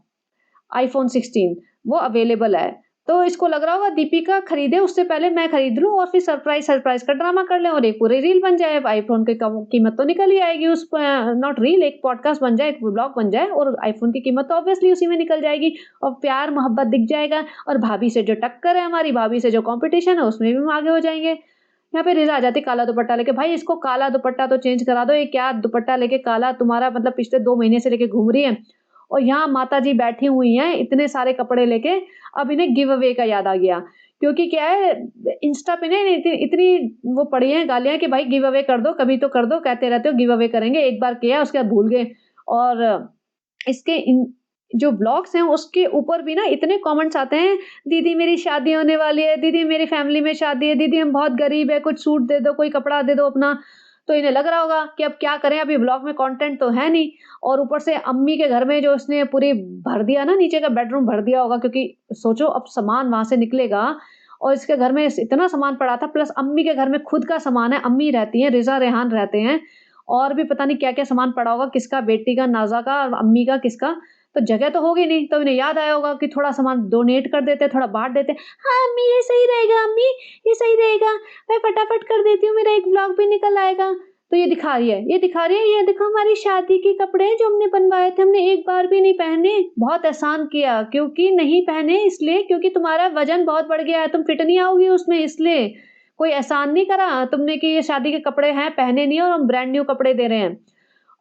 आईफ़ोन 16 वो अवेलेबल है। तो इसको लग रहा होगा दीपिका खरीदे उससे पहले मैं खरीद लूँ और फिर सरप्राइज़ का ड्रामा कर लें और एक पूरी रील बन जाए। आईफ़ोन की कम कीमत तो निकल ही आएगी, उस नॉट रील, एक पॉडकास्ट बन जाए, एक व्लॉग बन जाए, और आईफ़ोन की कीमत तो ऑब्वियसली उसी में निकल जाएगी, और प्यार मोहब्बत दिख जाएगा, और भाभी से जो टक्कर है, हमारी भाभी से जो कॉम्पिटिशन है, उसमें भी हम आगे हो जाएँगे। यहाँ पे रिज़ा आ जाती काला दुपट्टा लेके, भाई इसको काला दुपट्टा तो चेंज करा दो, ये क्या दुपट्टा लेके काला तुम्हारा, मतलब पिछले 2 महीने से लेके घूम रही है। और यहाँ माताजी बैठी हुई हैं इतने सारे कपड़े लेके, अब इन्हें गिव अवे का याद आ गया। क्योंकि क्या है, इंस्टा पे ना इतनी वो पड़ी हैं गालियाँ कि भाई गिव अवे कर दो, कभी तो कर दो, कहते रहते हो गिव अवे करेंगे, एक बार किया उसके बाद भूल गए। और इसके इन जो व्लॉग्स हैं उसके ऊपर भी ना इतने कमेंट्स आते हैं, दीदी मेरी शादी होने वाली है, दीदी मेरी फैमिली में शादी है, दीदी हम बहुत गरीब है, कुछ सूट दे दो, कोई कपड़ा दे दो अपना। तो इन्हें लग रहा होगा कि अब क्या करें, अभी व्लॉग में कंटेंट तो है नहीं, और ऊपर से अम्मी के घर में जो उसने पूरी भर दिया ना, नीचे का बेडरूम भर दिया होगा, क्योंकि सोचो अब सामान वहाँ से निकलेगा, और इसके घर में इतना सामान पड़ा था, प्लस अम्मी के घर में खुद का सामान है, अम्मी रहती हैं, रिज़ा रेहान रहते हैं, और भी पता नहीं क्या-क्या सामान पड़ा होगा, किसका, बेटी का, नाज़ा का, और अम्मी का, किसका। तो जगह तो होगी नहीं, तो इन्हें याद आया होगा कि थोड़ा सामान डोनेट कर देते, थोड़ा बाँट देते। हाँ, अम्मी ये सही रहेगा, अम्मी ये सही रहेगा, मैं फटाफट कर देती हूँ, मेरा एक व्लॉग भी निकल आएगा। तो ये दिखा रही है, ये दिखा रही है, ये देखो हमारी शादी के कपड़े जो हमने बनवाए थे, हमने एक बार भी नहीं पहने, बहुत एहसान किया, क्योंकि नहीं पहने इसलिए क्योंकि तुम्हारा वज़न बहुत बढ़ गया है, तुम फिट नहीं आओगी उसमें इसलिए। कोई एहसान नहीं करा तुमने कि ये शादी के कपड़े हैं, पहने नहीं और हम ब्रांड न्यू कपड़े दे रहे हैं।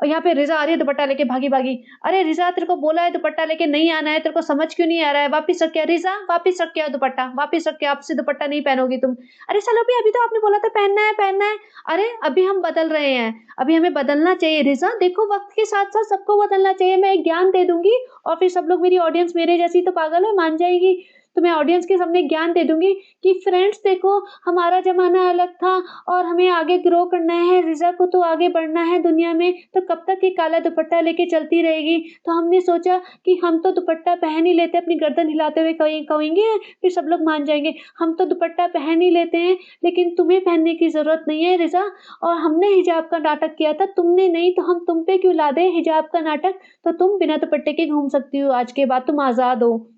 और यहाँ पे रिज़ा आ रही है दुपट्टा लेके भागी-भागी। अरे रिज़ा तेरे को बोला है दुपट्टा लेके नहीं आना है, तेरे को समझ क्यों नहीं आ रहा है? वापिस रख के आ रिज़ा, वापिस रख के आओ दुपट्टा, वापिस रख के आओ, अब से दुपट्टा नहीं पहनोगी तुम। अरे सालो भी अभी तो आपने बोला था पहनना है, पहनना है। अरे अभी हम बदल रहे हैं, अभी हमें बदलना चाहिए रिज़ा, देखो वक़्त के साथ-साथ सबको बदलना चाहिए। मैं एक ज्ञान दे दूँगी और फिर सब लोग, मेरी ऑडियंस मेरे जैसी तो पागल है, मान जाएगी। तो मैं ऑडियंस के सामने ज्ञान दे दूँगी कि फ्रेंड्स देखो, हमारा ज़माना अलग था और हमें आगे ग्रो करना है, रिज़ा को तो आगे बढ़ना है दुनिया में, तो कब तक ये काला दुपट्टा लेके चलती रहेगी? तो हमने सोचा कि हम तो दुपट्टा पहन ही लेते हैं, अपनी गर्दन हिलाते हुए कहेंगे, फिर सब लोग मान जाएँगे, हम तो दुपट्टा पहन ही लेते हैं, लेकिन तुम्हें पहनने की ज़रूरत नहीं है रिज़ा, और हमने हिजाब का नाटक किया था, तुमने नहीं, तो हम तुम पे क्यों ला दें हिजाब का नाटक? तो तुम बिना दुपट्टे के घूम सकती हो, आज के बाद तुम आज़ाद हो।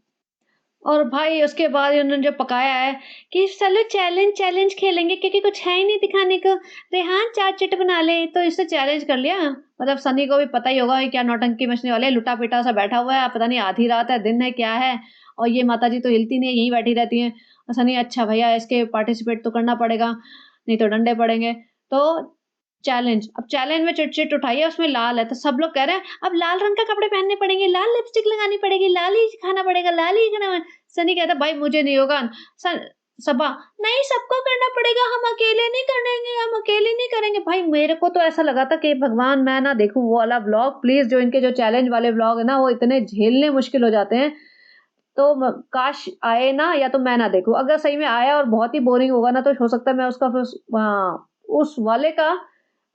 और भाई उसके बाद उन्होंने जो पकाया है कि चलो चैलेंज खेलेंगे, क्योंकि कुछ है ही नहीं दिखाने को। रेहान चाट चिट बना ले, तो इससे चैलेंज कर लिया। मतलब सनी को भी पता ही होगा ये क्या नौटंकी मचने वाले है, लुटा-पिटा सा बैठा हुआ है, पता नहीं आधी रात है, दिन है, क्या है, और ये माताजी तो हिलती नहीं है, यहीं बैठी रहती हैं। और सनी अच्छा भैया इसके पार्टिसिपेट तो करना पड़ेगा, नहीं तो डंडे पड़ेंगे। तो चैलेंज, अब चैलेंज में चिट-चिट उठाई है, उसमें लाल है, तो सब लोग कह रहे हैं अब लाल रंग का कपड़े पहनने पड़ेंगे, लाल लिपस्टिक लगानी पड़ेगी, लाल ही खाना पड़ेगा, लाल ही खाना। सनी कहता है भाई मुझे नहीं होगा। स सबा नहीं, सबको करना पड़ेगा, हम अकेले नहीं करेंगे, हम अकेले नहीं करेंगे। भाई मेरे को तो ऐसा लगा था कि भगवान मैं ना देखूँ वो वाला व्लॉग प्लीज़, जो इनके जो चैलेंज वाले व्लॉग है ना, वो इतने झेलने मुश्किल हो जाते हैं। तो काश आए ना, या तो मैं ना देखूँ। अगर सही में आया और बहुत ही बोरिंग होगा ना, तो हो सकता है मैं उसका फिर उस वाले का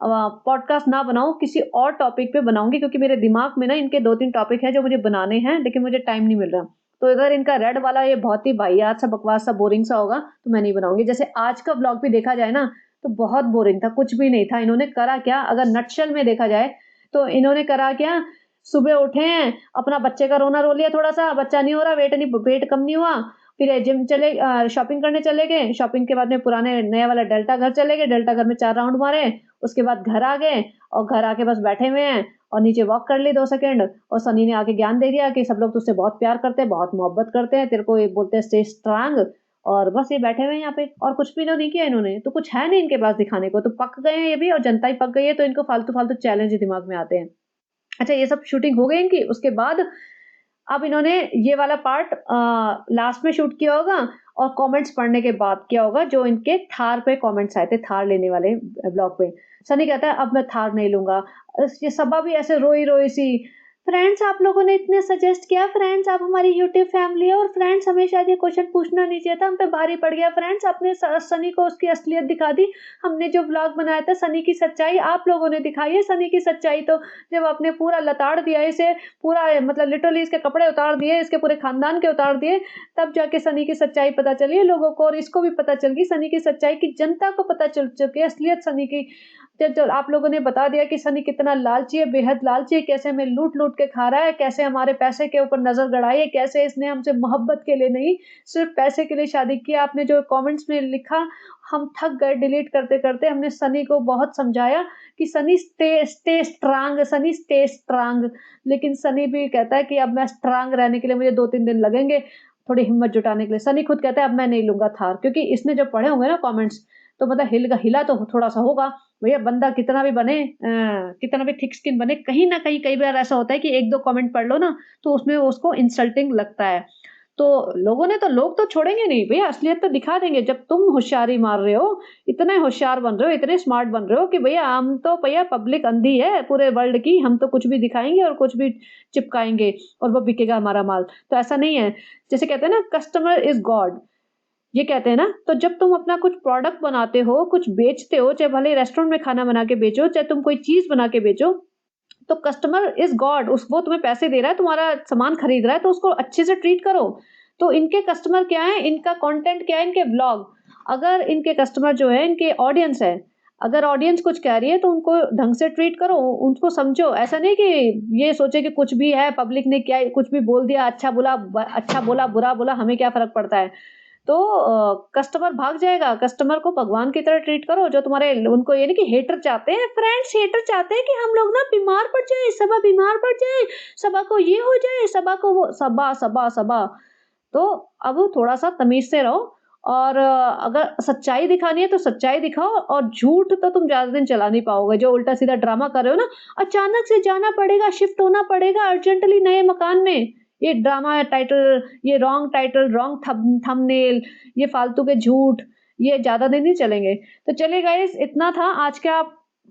पॉडकास्ट ना बनाऊँ, किसी और टॉपिक पे बनाऊँगी, क्योंकि मेरे दिमाग में ना इनके 2-3 टॉपिक हैं जो मुझे बनाने हैं, लेकिन मुझे टाइम नहीं मिल रहा। तो अगर इनका रेड वाला ये बहुत ही वाहियात सा, बकवास सा, बोरिंग सा होगा, तो मैं नहीं बनाऊँगी। जैसे आज का व्लॉग भी देखा जाए ना, तो बहुत बोरिंग था, कुछ भी नहीं था। इन्होंने करा क्या, अगर नटशल में देखा जाए, तो इन्होंने करा क्या, सुबह उठे हैं, अपना बच्चे का रोना रो लिया थोड़ा-सा, बच्चा नहीं हो रहा, वेट कम नहीं हुआ, फिर जिम चले, शॉपिंग करने चले गए, शॉपिंग के बाद में पुराने नया वाला डेल्टा घर चले गए, डेल्टा घर में 4 राउंड मारे, उसके बाद घर आ गए, और घर आके बस बैठे हुए हैं, और नीचे वॉक कर ली 2 सेकंड, और सनी ने आके ज्ञान दे दिया कि सब लोग तुझसे बहुत प्यार करते हैं, बहुत मोहब्बत करते हैं, तेरे को ये बोलते हैं स्टे स्ट्रांग, और बस ये बैठे हुए हैं यहाँ पे, और कुछ भी तो नहीं किया इन्होंने, तो कुछ है नहीं इनके पास दिखाने को, तो पक गए हैं ये भी, और जनता ही पक गई है, तो इनको फालतू-फालतू चैलेंज ही दिमाग में आते हैं। अच्छा, ये सब शूटिंग हो गई इनकी, उसके बाद अब इन्होंने ये वाला पार्ट लास्ट में शूट किया होगा और कमेंट्स पढ़ने के बाद किया होगा, जो इनके थार पे कमेंट्स आए थे, थार लेने वाले ब्लॉग पे। सनी कहता है अब मैं थार नहीं लूँगा। ये सबा भी ऐसे रोई-रोई सी, फ्रेंड्स आप लोगों ने इतने सजेस्ट किया, फ्रेंड्स आप हमारी यूट्यूब फैमिली है और फ्रेंड्स हमें शायद ये क्वेश्चन पूछना नहीं चाहिए था, हम पे भारी पड़ गया फ्रेंड्स, आपने सनी को उसकी असलियत दिखा दी। हमने जो व्लॉग बनाया था सनी की सच्चाई आप लोगों ने दिखाई है, सनी की सच्चाई तो जब आपने पूरा लताड़ दिया इसे, पूरा मतलब लिटरली इसके कपड़े उतार दिए, इसके पूरे खानदान के उतार दिए, तब जाके सनी की सच्चाई पता चली है लोगों को और इसको भी पता चल गई सनी की सच्चाई की, जनता को पता चल चुकी है असलियत सनी की। जब आप लोगों ने बता दिया कि सनी कितना लालची है, बेहद लालची है, कैसे हमें लूट-लूट के खा रहा है, कैसे हमारे पैसे के ऊपर नज़र गड़ाई है, कैसे इसने हमसे मोहब्बत के लिए नहीं, सिर्फ़ पैसे के लिए शादी की। आपने जो कमेंट्स में लिखा, हम थक गए डिलीट करते-करते। हमने सनी को बहुत समझाया कि Sunny stay strong, Sunny stay strong. लेकिन सनी भी कहता है कि अब मैं स्ट्रॉन्ग रहने के लिए मुझे 2-3 दिन लगेंगे, थोड़ी हिम्मत जुटाने के लिए। सनी खुद कहता है अब मैं नहीं लूँगा थार, क्योंकि इसने जब पढ़े होंगे ना कमेंट्स, तो मतलब हिला तो थोड़ा-सा होगा। भैया बंदा कितना भी बने कितना भी थिक स्किन बने, कहीं न कहीं कई बार ऐसा होता है कि 1-2 कमेंट पढ़ लो ना, तो उसमें उसको इंसल्टिंग लगता है। तो लोग तो छोड़ेंगे नहीं, भैया असलियत तो दिखा देंगे। जब तुम होशियारी मार रहे हो, इतने होशियार बन रहे हो, इतने स्मार्ट बन रहे हो कि भैया हम तो भैया पब्लिक अंधी है पूरे वर्ल्ड की, हम तो कुछ भी दिखाएँगे और कुछ भी चिपकाएँगे और वो बिकेगा हमारा माल। तो ऐसा नहीं है। जैसे कहते हैं ना कस्टमर इज़ गॉड। ये कहते हैं ना, तो जब तुम अपना कुछ प्रोडक्ट बनाते हो, कुछ बेचते हो, चाहे भले ही रेस्टोरेंट में खाना बना के बेचो, चाहे तुम कोई चीज़ बना के बेचो, तो कस्टमर इज़ गॉड। उस वो तुम्हें पैसे दे रहा है, तुम्हारा सामान खरीद रहा है, तो उसको अच्छे से ट्रीट करो। तो इनके कस्टमर क्या हैं? इनका कंटेंट क्या है? इनके व्लॉग। अगर इनके कस्टमर जो है, इनके ऑडियंस है, अगर ऑडियंस कुछ कह रही है, तो उनको ढंग से ट्रीट करो, उनको समझो। ऐसा नहीं कि ये सोचे कि कुछ भी है, पब्लिक ने क्या कुछ भी बोल दिया, अच्छा बोला, बुरा बोला, हमें क्या फ़र्क पड़ता है। तो कस्टमर भाग जाएगा, कस्टमर को भगवान की तरह ट्रीट करो, जो तुम्हारे उनको ये नहीं कि हेटर चाहते हैं, फ्रेंड्स हेटर चाहते हैं कि हम लोग ना बीमार पड़ जाए, सबा बीमार पड़ जाए, सबा को ये हो जाए, सबा को वो, सबा, सबा, सबा। तो अब थोड़ा-सा तमीज़ से रहो और अगर सच्चाई दिखानी है तो सच्चाई दिखाओ और झूठ तो तुम ज़्यादा दिन चला नहीं पाओगे। जो उल्टा-सीधा ड्रामा कर रहे हो ना, अचानक से जाना पड़ेगा, शिफ्ट होना पड़ेगा अर्जेंटली नए मकान में। ये ड्रामा टाइटल, ये रॉन्ग टाइटल, रॉन्ग थंबनेल, ये फालतू के झूठ, ये ज़्यादा दिन नहीं चलेंगे। तो चलिए गाइज़ इतना था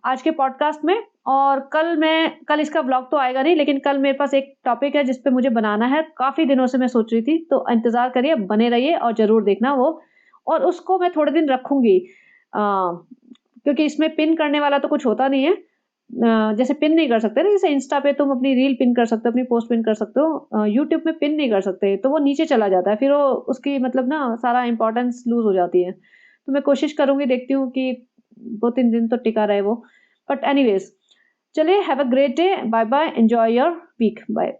आज के पॉडकास्ट में और कल इसका व्लॉग तो आएगा नहीं, लेकिन कल मेरे पास एक टॉपिक है जिस पे मुझे बनाना है, काफ़ी दिनों से मैं सोच रही थी, तो इंतज़ार करिए, बने रहिए और ज़रूर देखना वो। और उसको मैं थोड़े दिन रखूँगी क्योंकि इसमें पिन करने वाला तो कुछ होता नहीं है। जैसे पिन नहीं कर सकते ना, जैसे इंस्टा पे तुम अपनी रील पिन कर सकते हो, अपनी पोस्ट पिन कर सकते हो, यूट्यूब में पिन नहीं कर सकते, तो वो नीचे चला जाता है, फिर वो उसकी मतलब ना सारा इम्पोर्टेंस लूज़ हो जाती है। तो मैं कोशिश करूँगी, देखती हूँ कि 2-3 दिन तो टिका रहे वो। बट एनीवेज़ चलिए, have a great day, bye bye, enjoy your week, bye.